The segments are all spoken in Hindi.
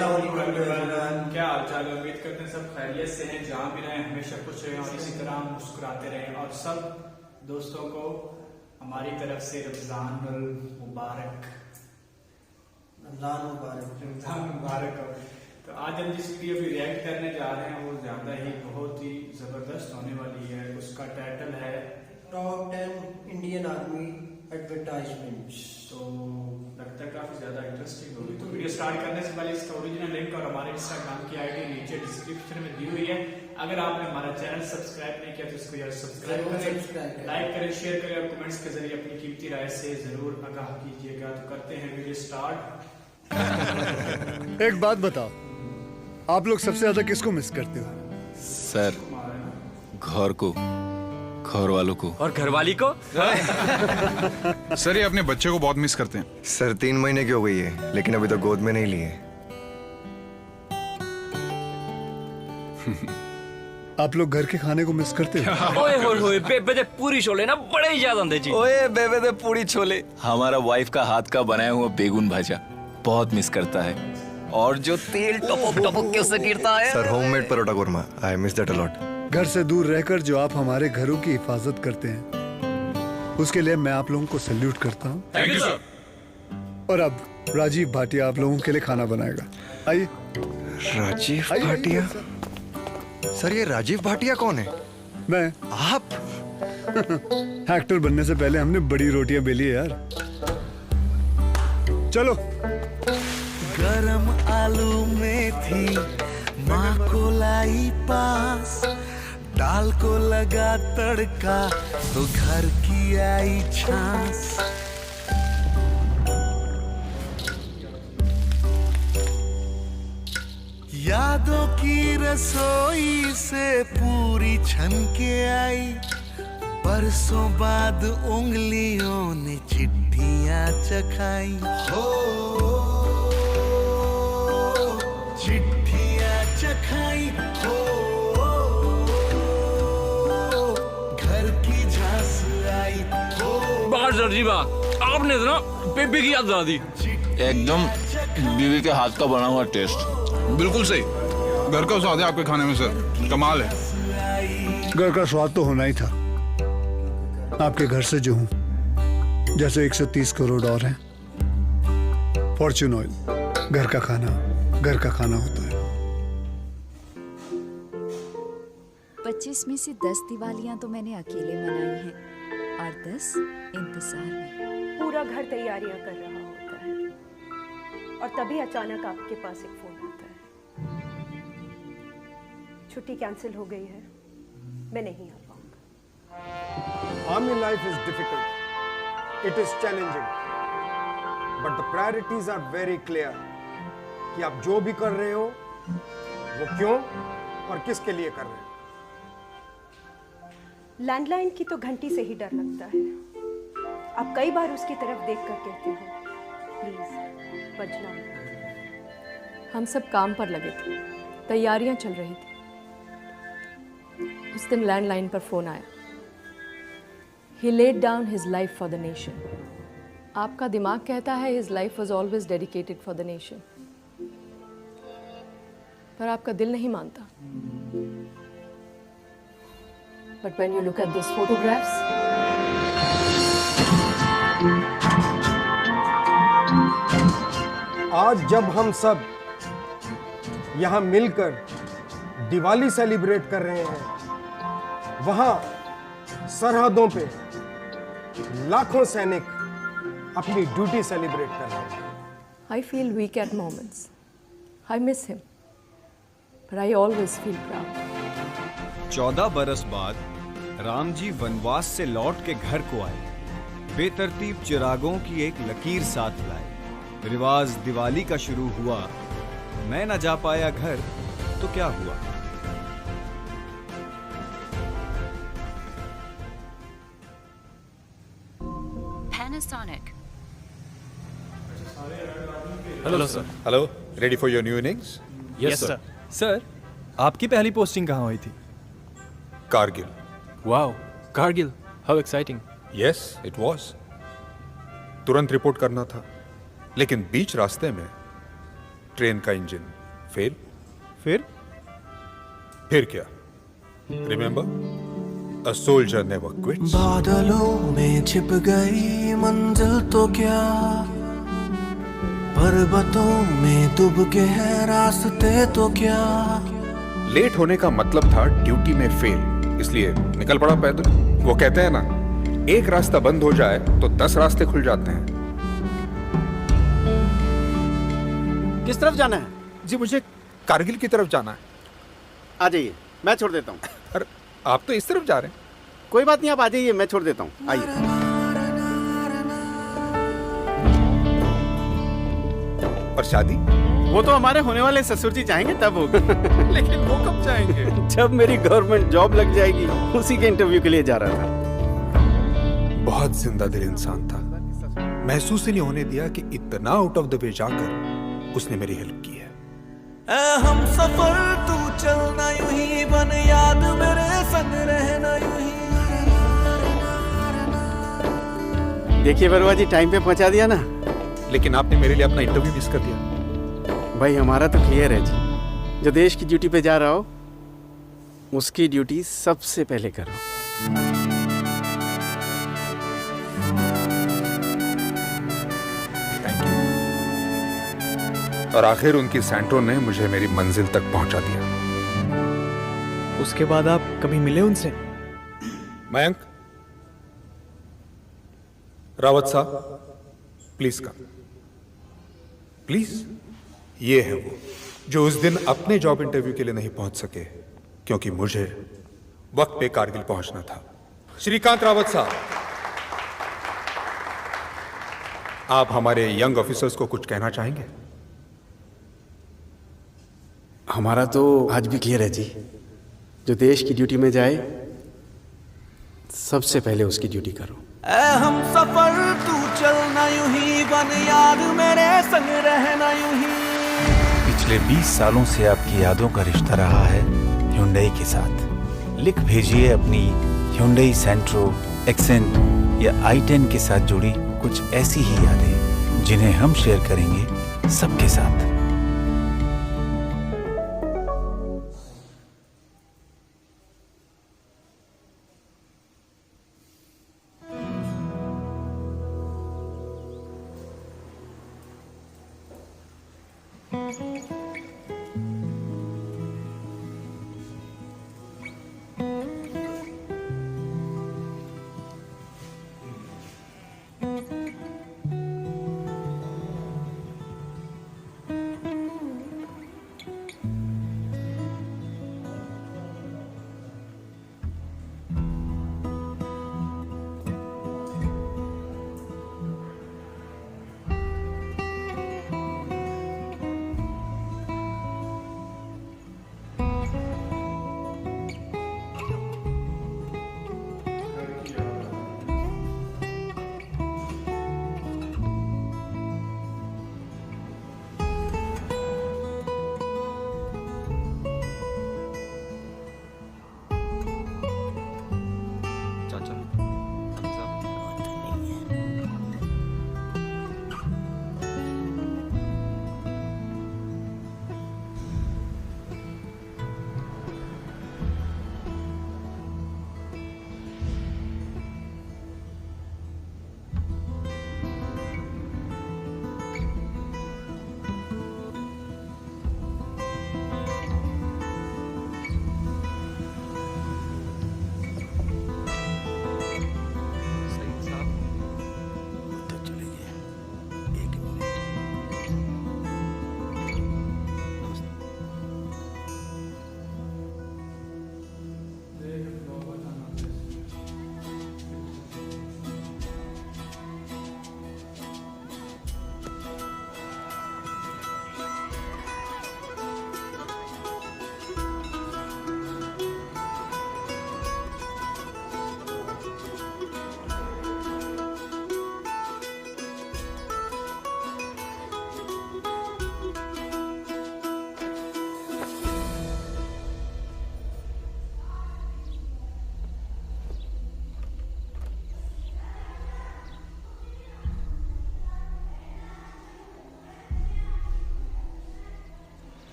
क्या हाल चाल है? उम्मीद करते हैं सब खैरियत से हैं, जहाँ भी रहें हमेशा खुश रहें और इसी तरह मुस्कुराते रहें। और सब दोस्तों को हमारी तरफ से रमजान मुबारक हो। तो आज हम जिस वीडियो पे रिएक्ट करने जा रहे हैं वो ज्यादा ही बहुत ही जबरदस्त होने वाली है। उसका टाइटल है टॉप 10 इंडियन आर्मी एडवर्टाइजमेंट्स। तो लगता है काफी ज्यादा इंटरेस्टिंग होगी। तो वीडियो स्टार्ट करने से पहले इसका ओरिजिनल लिंक और हमारे इंस्टाग्राम की आईडी नीचे डिस्क्रिप्शन में दी हुई है। अगर आपने हमारा चैनल सब्सक्राइब नहीं किया तो इसको यार सब्सक्राइब करें, लाइक करें, शेयर करें और कमेंट्स के जरिए अपनी कीमती राय से जरूर आगाह कीजिएगा। तो करते हैं वीडियो स्टार्ट। एक बात बताओ, आप लोग सबसे ज्यादा किसको मिस करते हो? सर, घर को, घर वालों को और घरवाली को। सर ये अपने बच्चे को बहुत मिस करते हैं। सर 3 महीने की हो गई है लेकिन अभी तक गोद में नहीं लिए। आप लोग घर के खाने को मिस करते हो? ओए होए होए, बेबे दे पूरी छोले ना बड़े ही याद आंदे जी। ओए बेबे दे पूरी छोले। हमारा वाइफ का हाथ का बनाया हुआ बेगुन भाजा बहुत मिस करता है। और जो तेल टपक टपक के उससे गिरता है। Sir homemade paratha kurma, I miss that a lot. घर से दूर रहकर जो आप हमारे घरों की हिफाजत करते हैं उसके लिए मैं आप लोगों को सैल्यूट करता हूँ। Thank you sir. और अब राजीव भाटिया आप लोगों के लिए खाना बनाएगा। आइए। राजीव आइए, भाटिया? आइए, सर ये राजीव भाटिया कौन है? मैं आप? एक्टर बनने से पहले हमने बड़ी रोटियां बेली है यार। चलो। गरम आलू में थी माँ को लाई पास, दाल को लगा तड़का तो घर की आई छास। यादों की रसोई से पूरी छन के आई, बरसों बाद उंगलियों ने चिट्ठियां चखाई। हो चिट्ठियां चखाई, हो घर की झांस आई। हो बाहर सर जी बा, आपने तो ना बेबे की याद दिला दी। एकदम बीवी के हाथ का बना हुआ टेस्ट। बिल्कुल सही, घर का स्वाद है आपके खाने में सर, कमाल है। घर का स्वाद तो होना ही था। आपके घर से जो हूं जैसे 130 करोड़ और हैं। फॉर्च्यून ऑयल, घर का खाना होता है। 25 में से 10 दिवालियां तो मैंने अकेले मनाई हैं और 10 इंतजार में। पूरा घर तैयारियां कर रहा होता है और तभी अचानक आपके पास एक फोन आता है, छुट्टी कैंसिल हो गई है, मैं नहीं आ पाऊंगा। Army life is difficult. It is challenging. But the priorities are very clear. कि आप जो भी कर रहे हो वो क्यों और किसके लिए कर रहे हो। लैंडलाइन की तो घंटी से ही डर लगता है। आप कई बार उसकी तरफ देखकर कहते हो प्लीज बजना मत। हम सब काम पर लगे थे, तैयारियां चल रही थी। उस दिन लैंडलाइन पर फोन आया। He laid down his life for the nation. आपका दिमाग कहता है his life was always dedicated for the nation. पर आपका दिल नहीं मानता। But when you look at those photographs, आज जब हम सब यहाँ मिलकर दिवाली सेलिब्रेट कर रहे हैं, वहाँ सरहदों पे लाखों सैनिक अपनी ड्यूटी सेलिब्रेट कर रहे हैं। I feel weak at moments. I miss him. But I always feel proud. 14 बरस बाद राम जी वनवास से लौट के घर को आए। बेतरतीब चिरागों की एक लकीर साथ लाए। रिवाज दिवाली का शुरू हुआ, मैं न जा पाया घर तो क्या हुआ। Panasonic. Hello sir. Hello, ready for your new innings? Yes sir. Sir, आपकी पहली पोस्टिंग कहाँ हुई थी? Kargil. Wow, Kargil, how exciting. Yes it was. तुरंत रिपोर्ट करना था लेकिन बीच रास्ते में ट्रेन का इंजन फेल। फिर क्या? Remember, a soldier never quits. बादलों में छिप गई मंजिल तो क्या, पर्वतों में डूब के है रास्ते तो क्या। लेट होने का मतलब था ड्यूटी में फेल, इसलिए निकल पड़ा पैदल। वो कहते हैं ना, एक रास्ता बंद हो जाए तो 10 रास्ते खुल जाते हैं। किस तरफ जाना है? जी मुझे कारगिल की तरफ जाना है। आ जाइए, मैं छोड़ देता हूँ। अरे आप तो इस तरफ जा रहे हैं। कोई बात नहीं, आप आ जाइए, मैं छोड़ देता हूँ। आइए। और शादी? वो तो हमारे होने वाले ससुर जी चाहेंगे तब होगी। लेकिन वो कब जाएंगे? जब मेरी गवर्नमेंट जॉब लग जाएगी। उसी के इंटरव्यू के लिए जा रहा था। बहुत जिंदा दिल इंसान था। महसूस ही नहीं होने दिया कि इतना आउट ऑफ द वे जाकर उसने मेरी हेल्प की है। हम सफर तू चलना यूं ही, बन याद मेरे संग रहना यूं ही। देखिए बरुआ जी, टाइम पे पहुंचा दिया ना। लेकिन आपने मेरे लिए अपना इंटरव्यू मिस कर दिया। भाई हमारा तो क्लियर है जी, जो देश की ड्यूटी पे जा रहा हो उसकी ड्यूटी सबसे पहले करो। और आखिर उनकी सैंट्रो ने मुझे मेरी मंजिल तक पहुंचा दिया। उसके बाद आप कभी मिले उनसे? मयंक, रावत साहब, प्लीज कम, प्लीज। ये है वो जो उस दिन अपने जॉब इंटरव्यू के लिए नहीं पहुंच सके, क्योंकि मुझे वक्त पे कारगिल पहुंचना था। श्रीकांत रावत साहब, आप हमारे यंग ऑफिसर्स को कुछ कहना चाहेंगे? हमारा तो आज भी क्लियर है जी, जो देश की ड्यूटी में जाए सबसे पहले उसकी ड्यूटी करो। हम सफर तू चलना यूं ही, बन याद मेरे संग रहना यूं ही। पिछले 20 सालों से आपकी यादों का रिश्ता रहा है Hyundai के साथ। लिख भेजिए अपनी Hyundai सेंट्रो, एक्सेंट या i10 के साथ जुड़ी कुछ ऐसी ही यादें जिन्हें हम शेयर करेंगे सबके साथ।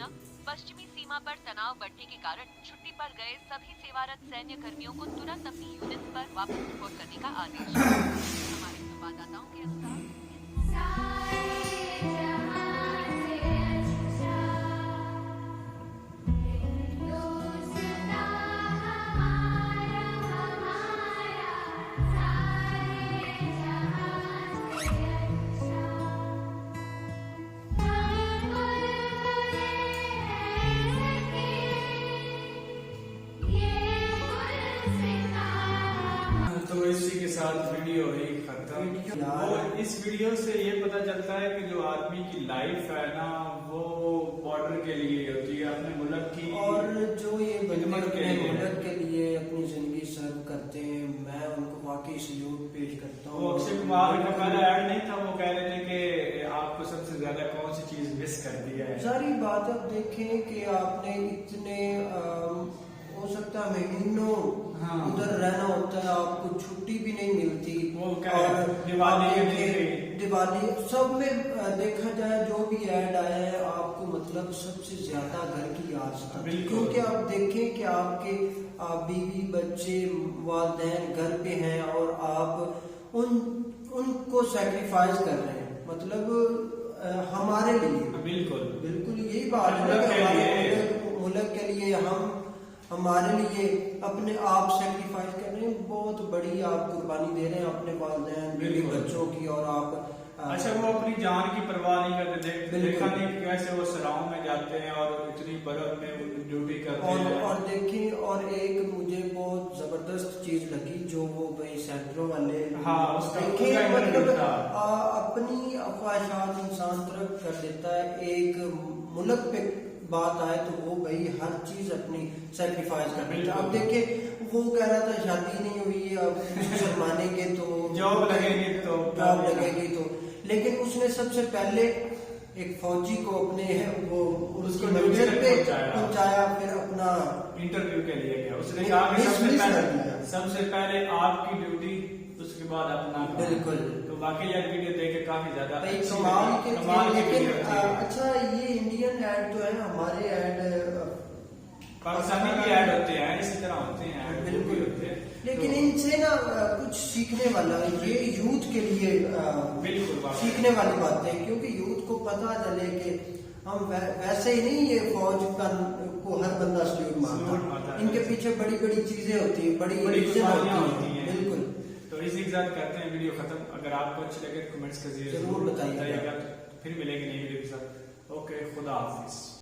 सूचना, पश्चिमी सीमा पर तनाव बढ़ने के कारण छुट्टी पर गए सभी सेवारत सैन्य कर्मियों को तुरंत अपनी यूनिट्स पर वापस रिपोर्ट करने का आदेश है। हमारे संवाददाताओं के अनुसार तो इसी के साथ वीडियो ही खत्म। और इस वीडियो से ये पता चलता है कि जो आदमी की लाइफ है ना वो बॉर्डर के लिए होती है, अपने मुल्क की, और जो ये बंदे खिदमत के अपने लिए। मुल्क के लिए अपनी जिंदगी सर्व करते हैं, मैं उनको वाकई सल्यूट पेश करता हूँ। वो अक्षय कुमार का पहला ऐड नहीं था, वो कह रहे थे कि आपको सबसे ज्यादा कौन सी चीज मिस करती है। सारी बात अब देखें कि आपने इतने हो सकता है महीनों उधर रहना होता है, आपको छुट्टी भी नहीं मिलती। और दिवाली सब में देखा जाए जो भी ऐड आया है, आपको मतलब सबसे ज्यादा घर की याद, क्योंकि आप देखें कि आपके बीवी बच्चे वालिदैन घर पे हैं और आप उनको सेक्रीफाइस कर रहे हैं, मतलब हमारे लिए। बिल्कुल यही बात है कि हमारे मुल्क के लिए हमारे लिए अपने आप सेक्रीफाइस कर रहे हैं, बहुत बड़ी आप कुर्बानी दे रहे हैं अपने वालिदैन बीवी बच्चों की। और आप अच्छा वो अपनी जान की परवाह नहीं करते, देखा नहीं कि कैसे वो सराहों में जाते हैं और इतनी बर्फ में ड्यूटी करते हैं। और देखिए, और एक मुझे बहुत जबरदस्त चीज लगी जो वो भाई सेंट्रो वाले देखिए, मतलब अपनी ख्वाहिशात इंसान तरफ कर देता है। एक मुल्क पे बात आए तो वो भाई हर चीज अपनी सेक्रीफाइस कर देता है। अब देखिए वो कह रहा था शादी नहीं हुई है, अब शर्माने के तो जॉब लगेगी तो, लेकिन उसने सबसे पहले एक फौजी को अपने वो उसकी मंजिल पे पहुंचाया, फिर अपना इंटरव्यू के लिए गया। उसने कहा कि सबसे पहले आपकी ड्यूटी, उसके बाद अपना। बिल्कुल। तो बाकी यार वीडियो देख के काफी ज्यादा कमाल के लेकिन अच्छा ये इंडियन ऐड तो है, हमारे ऐड पाकिस्तानी भी ऐड होते हैं, इसी तरह होते हैं। बिल्कुल होते हैं, लेकिन इनसे ना कुछ सीखने वाला, ये यूथ के लिए बिल्कुल सीखने वाली बात है, क्योंकि यूथ को पता चले कि हम वैसे ही नहीं ये फौज को हर बंदा सल्यूट मारता, इनके पीछे बड़ी बड़ी चीजें होती है, बड़ी होती है। बिल्कुल। तो इसी के साथ करते हैं वीडियो खत्म। अगर आपको अच्छी लगे कमेंट्स के जरिए जरूर बताइएगा। फिर मिलेंगे नई वीडियो के साथ। ओके, खुदा हाफिज।